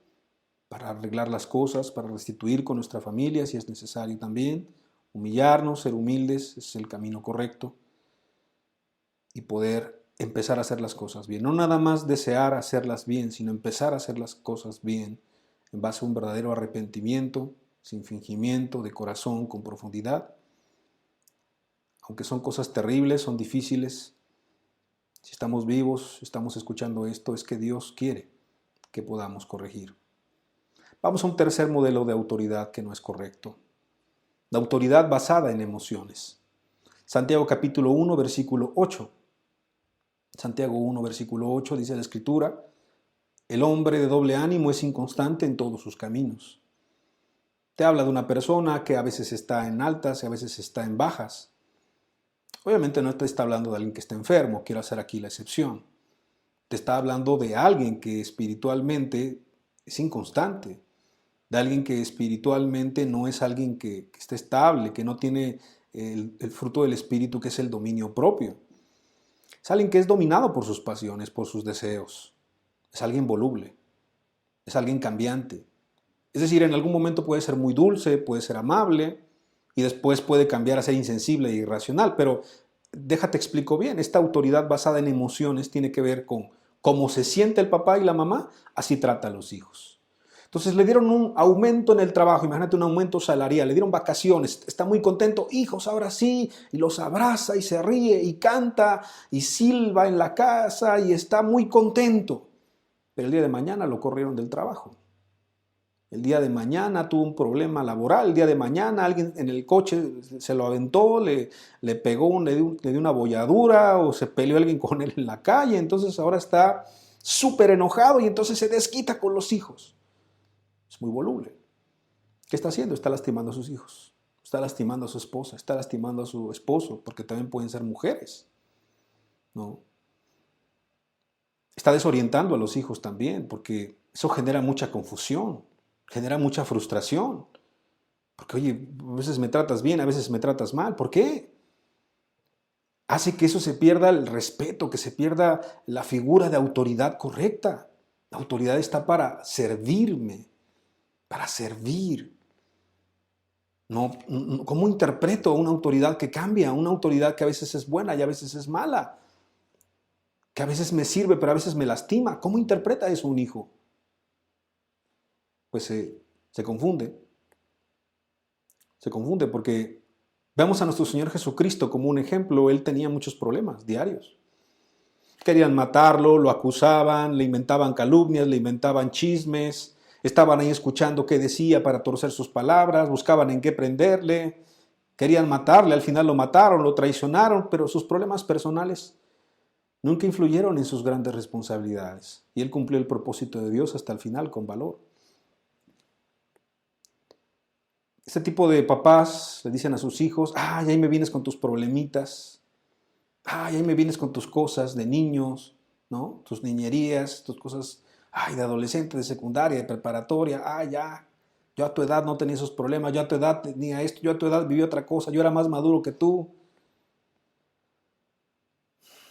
para arreglar las cosas, para restituir con nuestra familia si es necesario también, humillarnos, ser humildes, es el camino correcto, y poder empezar a hacer las cosas bien. No nada más desear hacerlas bien, sino empezar a hacer las cosas bien en base a un verdadero arrepentimiento, sin fingimiento, de corazón, con profundidad. Aunque son cosas terribles, son difíciles, si estamos vivos, estamos escuchando esto, es que Dios quiere que podamos corregir. Vamos a un tercer modelo de autoridad que no es correcto. La autoridad basada en emociones. Santiago capítulo 1, versículo 8. Santiago 1, versículo 8 dice la Escritura: el hombre de doble ánimo es inconstante en todos sus caminos. Te habla de una persona que a veces está en altas y a veces está en bajas. Obviamente no te está hablando de alguien que está enfermo, quiero hacer aquí la excepción. Te está hablando de alguien que espiritualmente es inconstante, de alguien que espiritualmente no es alguien que esté estable, que no tiene el fruto del Espíritu, que es el dominio propio. Es alguien que es dominado por sus pasiones, por sus deseos. Es alguien voluble, es alguien cambiante. Es decir, en algún momento puede ser muy dulce, puede ser amable, y después puede cambiar a ser insensible e irracional. Pero déjate explico bien, esta autoridad basada en emociones tiene que ver con cómo se siente el papá y la mamá, así trata a los hijos. Entonces le dieron un aumento en el trabajo, imagínate un aumento salarial, le dieron vacaciones, está muy contento, hijos, ahora sí, y los abraza y se ríe y canta y silba en la casa y está muy contento. Pero el día de mañana lo corrieron del trabajo. El día de mañana tuvo un problema laboral, el día de mañana alguien en el coche se lo aventó, le pegó, le dio una bolladura o se peleó alguien con él en la calle, entonces ahora está súper enojado y entonces se desquita con los hijos. Es muy voluble. ¿Qué está haciendo? Está lastimando a sus hijos, está lastimando a su esposa, está lastimando a su esposo, porque también pueden ser mujeres, ¿no? Está desorientando a los hijos también, porque eso genera mucha confusión, genera mucha frustración. Porque, oye, a veces me tratas bien, a veces me tratas mal. ¿Por qué? Hace que eso se pierda el respeto, que se pierda la figura de autoridad correcta. La autoridad está para servirme, para servir. No, ¿cómo interpreto una autoridad que cambia? Una autoridad que a veces es buena y a veces es mala. Que a veces me sirve, pero a veces me lastima. ¿Cómo interpreta eso un hijo? Pues se confunde. Se confunde porque vemos a nuestro Señor Jesucristo como un ejemplo. Él tenía muchos problemas diarios. Querían matarlo, lo acusaban, le inventaban calumnias, le inventaban chismes. Estaban ahí escuchando qué decía para torcer sus palabras, buscaban en qué prenderle, querían matarle, al final lo mataron, lo traicionaron, pero sus problemas personales nunca influyeron en sus grandes responsabilidades. Y él cumplió el propósito de Dios hasta el final con valor. Este tipo de papás le dicen a sus hijos: ay, ahí me vienes con tus problemitas, ay, ahí me vienes con tus cosas de niños, ¿no? Tus niñerías, tus cosas, ay, de adolescente, de secundaria, de preparatoria, ay, ya, yo a tu edad no tenía esos problemas, yo a tu edad tenía esto, yo a tu edad viví otra cosa, yo era más maduro que tú.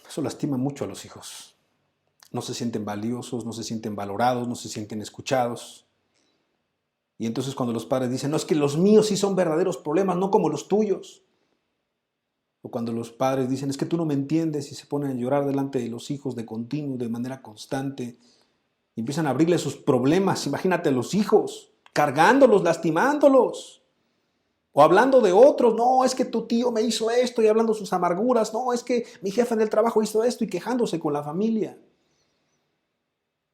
Eso lastima mucho a los hijos. no se sienten valiosos, no se sienten valorados, no se sienten escuchados. Y entonces cuando los padres dicen, no, es que los míos sí son verdaderos problemas, no como los tuyos. O cuando los padres dicen, es que tú no me entiendes, y se ponen a llorar delante de los hijos de continuo, de manera constante, y empiezan a abrirle sus problemas. Imagínate a los hijos, cargándolos, lastimándolos. O hablando de otros, no, es que tu tío me hizo esto, y hablando sus amarguras, no, es que mi jefe en el trabajo hizo esto, y quejándose con la familia.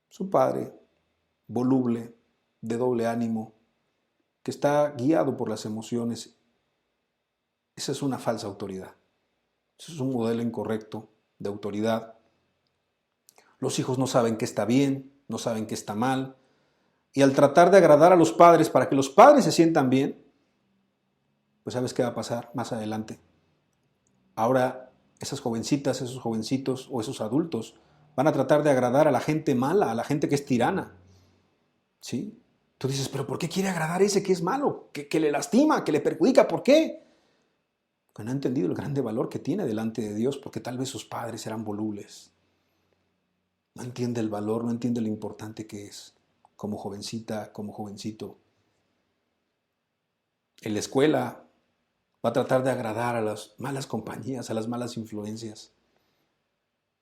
Su padre, voluble, de doble ánimo, que está guiado por las emociones, esa es una falsa autoridad. Ese es un modelo incorrecto de autoridad. Los hijos no saben qué está bien, no saben qué está mal, y al tratar de agradar a los padres para que los padres se sientan bien, pues ¿sabes qué va a pasar más adelante? Ahora esas jovencitas, esos jovencitos o esos adultos van a tratar de agradar a la gente mala, a la gente que es tirana. ¿Sí? Tú dices, pero ¿por qué quiere agradar a ese que es malo? Que le lastima, que le perjudica. ¿Por qué? Porque no ha entendido el grande valor que tiene delante de Dios, porque tal vez sus padres eran volubles. No entiende el valor, no entiende lo importante que es como jovencita, como jovencito. En la escuela va a tratar de agradar a las malas compañías, a las malas influencias,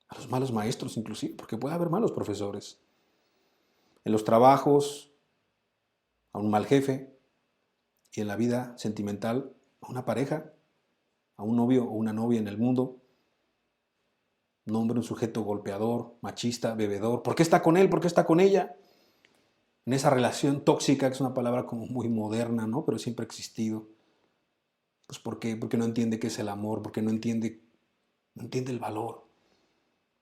a los malos maestros inclusive, porque puede haber malos profesores. En los trabajos, a un mal jefe, y en la vida sentimental, a una pareja, a un novio o una novia en el mundo. Un hombre, un sujeto golpeador, machista, bebedor. ¿Por qué está con él? ¿Por qué está con ella? En esa relación tóxica, que es una palabra como muy moderna, ¿no? Pero siempre ha existido. Pues ¿por qué? Porque no entiende qué es el amor, porque no entiende el valor,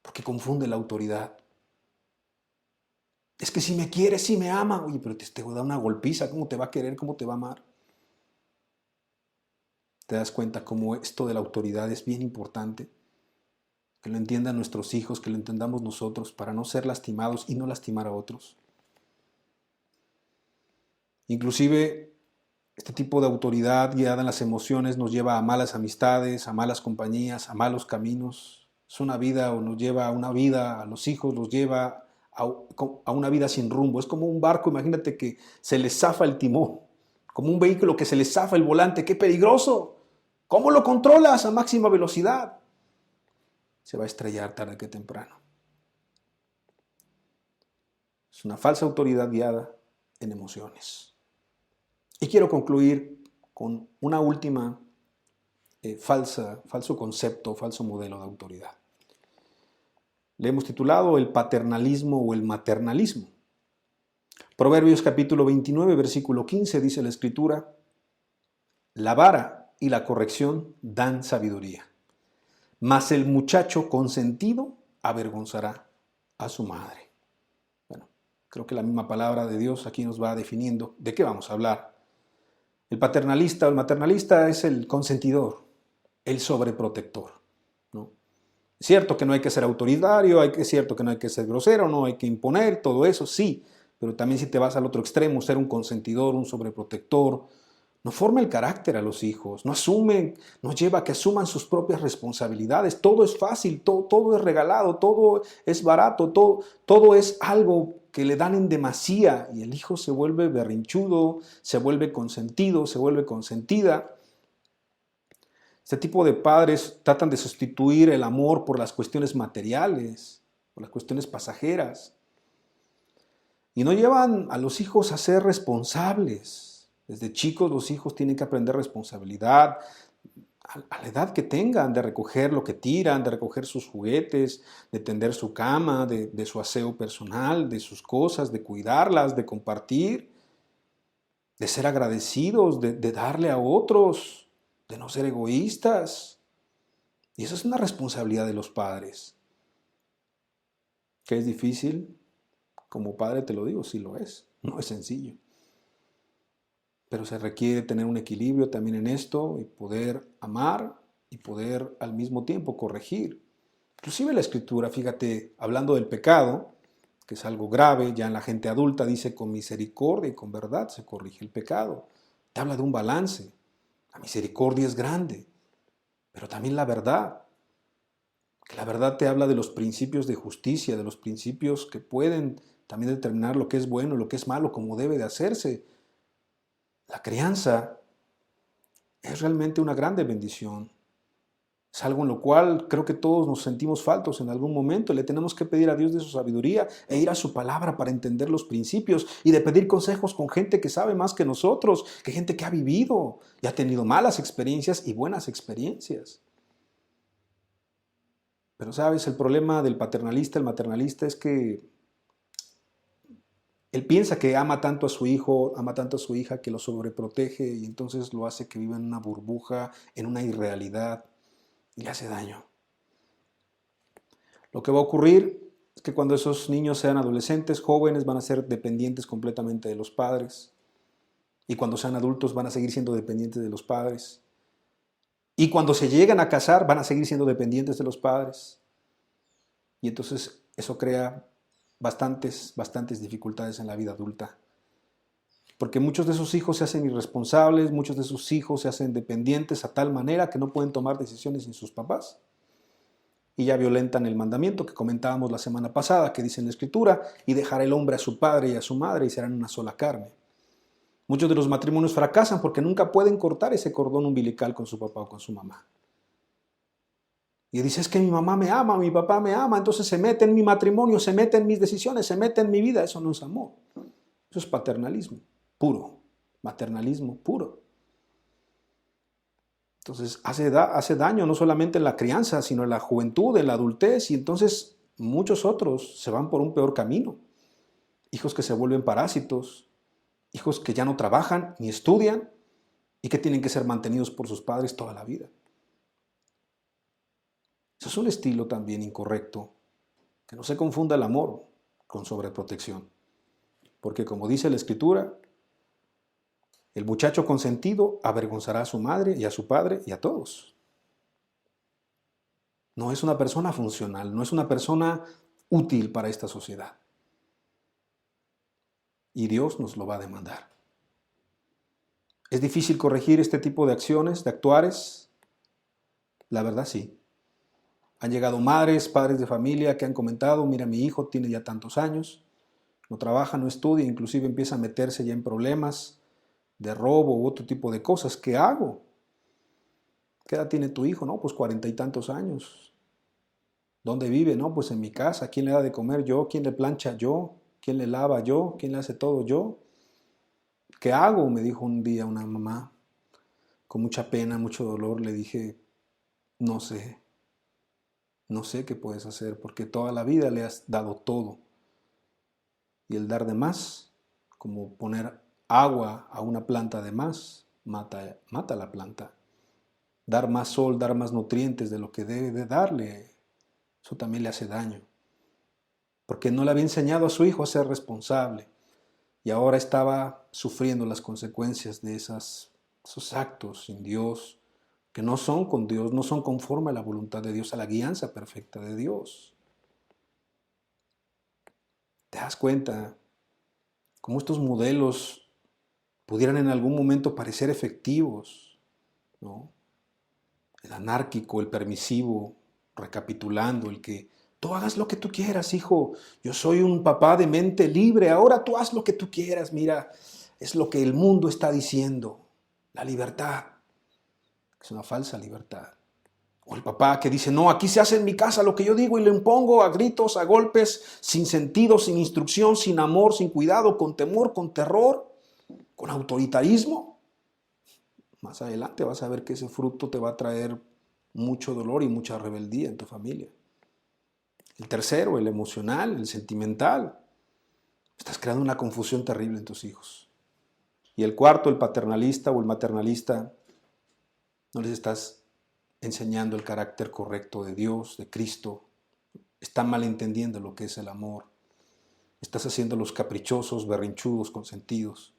porque confunde la autoridad. Es que si me quiere, si me ama. Oye, pero te da una golpiza, ¿cómo te va a querer? ¿Cómo te va a amar? Te das cuenta cómo esto de la autoridad es bien importante. Que lo entiendan nuestros hijos, que lo entendamos nosotros, para no ser lastimados y no lastimar a otros. Inclusive, este tipo de autoridad guiada en las emociones nos lleva a malas amistades, a malas compañías, a malos caminos. Es una vida, o nos lleva a una vida, a los hijos los lleva a una vida sin rumbo. Es como un barco, imagínate que se les zafa el timón, como un vehículo que se les zafa el volante. ¡Qué peligroso! ¿Cómo lo controlas a máxima velocidad? Se va a estrellar tarde que temprano. Es una falsa autoridad guiada en emociones. Y quiero concluir con una última falso concepto, falso modelo de autoridad. Le hemos titulado el paternalismo o el maternalismo. Proverbios capítulo 29, versículo 15 dice la Escritura: la vara y la corrección dan sabiduría, mas el muchacho consentido avergonzará a su madre. Bueno, creo que la misma palabra de Dios aquí nos va definiendo de qué vamos a hablar. El paternalista o el maternalista es el consentidor, el sobreprotector, ¿no? Es cierto que no hay que ser autoritario, es cierto que no hay que ser grosero, no hay que imponer, todo eso sí, pero también si te vas al otro extremo, ser un consentidor, un sobreprotector, no forma el carácter a los hijos, no lleva a que asuman sus propias responsabilidades. Todo es fácil, todo es regalado, todo es barato, todo es algo que le dan en demasía, y el hijo se vuelve berrinchudo, se vuelve consentido, se vuelve consentida. Este tipo de padres tratan de sustituir el amor por las cuestiones materiales, por las cuestiones pasajeras, y no llevan a los hijos a ser responsables. Desde chicos los hijos tienen que aprender responsabilidad a la edad que tengan, de recoger lo que tiran, de recoger sus juguetes, de tender su cama, de su aseo personal, de sus cosas, de cuidarlas, de compartir, de ser agradecidos, de darle a otros, de no ser egoístas. Y eso es una responsabilidad de los padres. ¿Que es difícil? Como padre te lo digo, sí lo es. No es sencillo. Pero se requiere tener un equilibrio también en esto y poder amar y poder al mismo tiempo corregir. Inclusive la Escritura, fíjate, hablando del pecado, que es algo grave, ya en la gente adulta dice con misericordia y con verdad se corrige el pecado. Te habla de un balance. La misericordia es grande, pero también la verdad. que la verdad te habla de los principios de justicia, de los principios que pueden también determinar lo que es bueno, lo que es malo, cómo debe de hacerse. La crianza es realmente una grande bendición. Es algo en lo cual creo que todos nos sentimos faltos en algún momento. Le tenemos que pedir a Dios de su sabiduría e ir a su palabra para entender los principios y de pedir consejos con gente que sabe más que nosotros, que gente que ha vivido y ha tenido malas experiencias y buenas experiencias. Pero sabes, el problema del paternalista, el maternalista, es que él piensa que ama tanto a su hijo, ama tanto a su hija, que lo sobreprotege y entonces lo hace que viva en una burbuja, en una irrealidad y le hace daño. Lo que va a ocurrir es que cuando esos niños sean adolescentes, jóvenes, van a ser dependientes completamente de los padres. Y cuando sean adultos van a seguir siendo dependientes de los padres. Y cuando se llegan a casar van a seguir siendo dependientes de los padres. Y entonces eso crea bastantes dificultades en la vida adulta. Porque muchos de esos hijos se hacen irresponsables, muchos de sus hijos se hacen dependientes a tal manera que no pueden tomar decisiones sin sus papás. Y ya violentan el mandamiento que comentábamos la semana pasada, que dice en la Escritura, y dejará el hombre a su padre y a su madre y serán una sola carne. Muchos de los matrimonios fracasan porque nunca pueden cortar ese cordón umbilical con su papá o con su mamá. Y dice, es que mi mamá me ama, mi papá me ama, entonces se mete en mi matrimonio, se mete en mis decisiones, se mete en mi vida. Eso no es amor. Eso es paternalismo puro, maternalismo puro. Entonces hace daño no solamente en la crianza, sino en la juventud, en la adultez, y entonces muchos otros se van por un peor camino. Hijos que se vuelven parásitos, hijos que ya no trabajan ni estudian y que tienen que ser mantenidos por sus padres toda la vida. Eso es un estilo también incorrecto, que no se confunda el amor con sobreprotección. Porque como dice la Escritura, el muchacho consentido avergonzará a su madre y a su padre y a todos. No es una persona funcional, no es una persona útil para esta sociedad. Y Dios nos lo va a demandar. ¿Es difícil corregir este tipo de acciones, de actuares? La verdad sí. Han llegado madres, padres de familia que han comentado, mira, mi hijo tiene ya tantos años, no trabaja, no estudia, inclusive empieza a meterse ya en problemas de robo u otro tipo de cosas. ¿Qué hago? ¿Qué edad tiene tu hijo? No, pues 40 y tantos años. ¿Dónde vive? No, pues en mi casa. ¿Quién le da de comer? Yo. ¿Quién le plancha? Yo. ¿Quién le lava? Yo. ¿Quién le hace todo? Yo. ¿Qué hago? Me dijo un día una mamá. Con mucha pena, mucho dolor, le dije, no sé. No sé qué puedes hacer porque toda la vida le has dado todo. Y el dar de más, como poner agua a una planta de más, mata la planta. Dar más sol, dar más nutrientes de lo que debe de darle, eso también le hace daño. Porque no le había enseñado a su hijo a ser responsable. Y ahora estaba sufriendo las consecuencias de esos actos sin Dios, que no son con Dios, no son conforme a la voluntad de Dios, a la guianza perfecta de Dios. ¿Te das cuenta cómo estos modelos pudieran en algún momento parecer efectivos, ¿no? El anárquico, el permisivo, recapitulando, el que tú hagas lo que tú quieras, hijo, yo soy un papá de mente libre, ahora tú haz lo que tú quieras, mira, es lo que el mundo está diciendo, la libertad. Es una falsa libertad. O el papá que dice, no, aquí se hace en mi casa lo que yo digo y lo impongo a gritos, a golpes, sin sentido, sin instrucción, sin amor, sin cuidado, con temor, con terror, con autoritarismo. Más adelante vas a ver que ese fruto te va a traer mucho dolor y mucha rebeldía en tu familia. El tercero, el emocional, el sentimental. Estás creando una confusión terrible en tus hijos. Y el cuarto, el paternalista o el maternalista, no les estás enseñando el carácter correcto de Dios, de Cristo. Están malentendiendo lo que es el amor. Estás haciendo los caprichosos, berrinchudos, consentidos.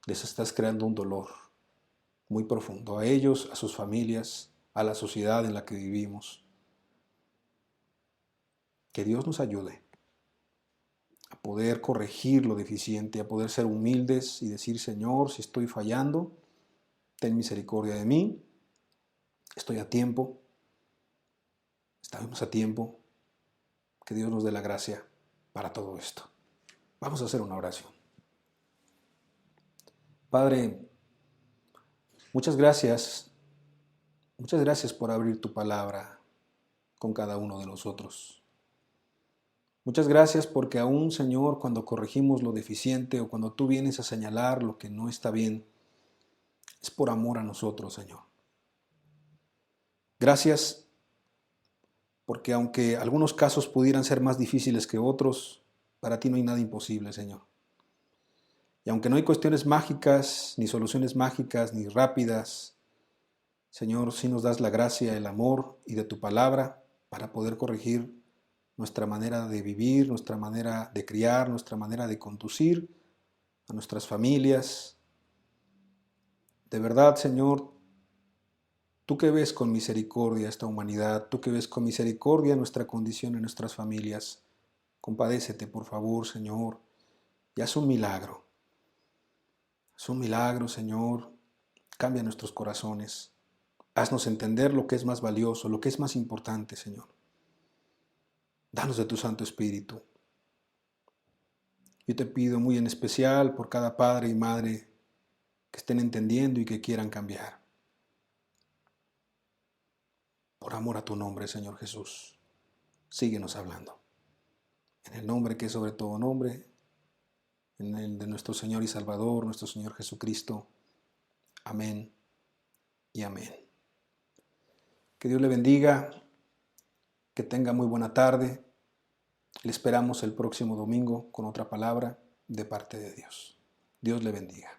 Les estás creando un dolor muy profundo a ellos, a sus familias, a la sociedad en la que vivimos. Que Dios nos ayude a poder corregir lo deficiente, a poder ser humildes y decir, Señor, si estoy fallando, ten misericordia de mí, estoy a tiempo, Estamos a tiempo. Que Dios nos dé la gracia para todo esto. Vamos a hacer una oración. Padre, muchas gracias. Muchas gracias por abrir tu palabra con cada uno de nosotros. Muchas gracias porque aún, Señor, cuando corregimos lo deficiente o cuando tú vienes a señalar lo que no está bien, es por amor a nosotros, Señor. Gracias porque aunque algunos casos pudieran ser más difíciles que otros, para ti no hay nada imposible, Señor. Y aunque no hay cuestiones mágicas, ni soluciones mágicas, ni rápidas, Señor, sí nos das la gracia, el amor y de tu palabra para poder corregir nuestra manera de vivir, nuestra manera de criar, nuestra manera de conducir a nuestras familias. De verdad, Señor, tú que ves con misericordia esta humanidad, tú que ves con misericordia nuestra condición en nuestras familias, compadécete, por favor, Señor, y haz un milagro. Haz un milagro, Señor, cambia nuestros corazones. Haznos entender lo que es más valioso, lo que es más importante, Señor. Danos de tu Santo Espíritu. Yo te pido muy en especial por cada padre y madre que estén entendiendo y que quieran cambiar. Por amor a tu nombre, Señor Jesús, síguenos hablando. En el nombre que es sobre todo nombre, en el de nuestro Señor y Salvador, nuestro Señor Jesucristo. Amén y amén. Que Dios le bendiga, que tenga muy buena tarde. Le esperamos el próximo domingo con otra palabra de parte de Dios. Dios le bendiga.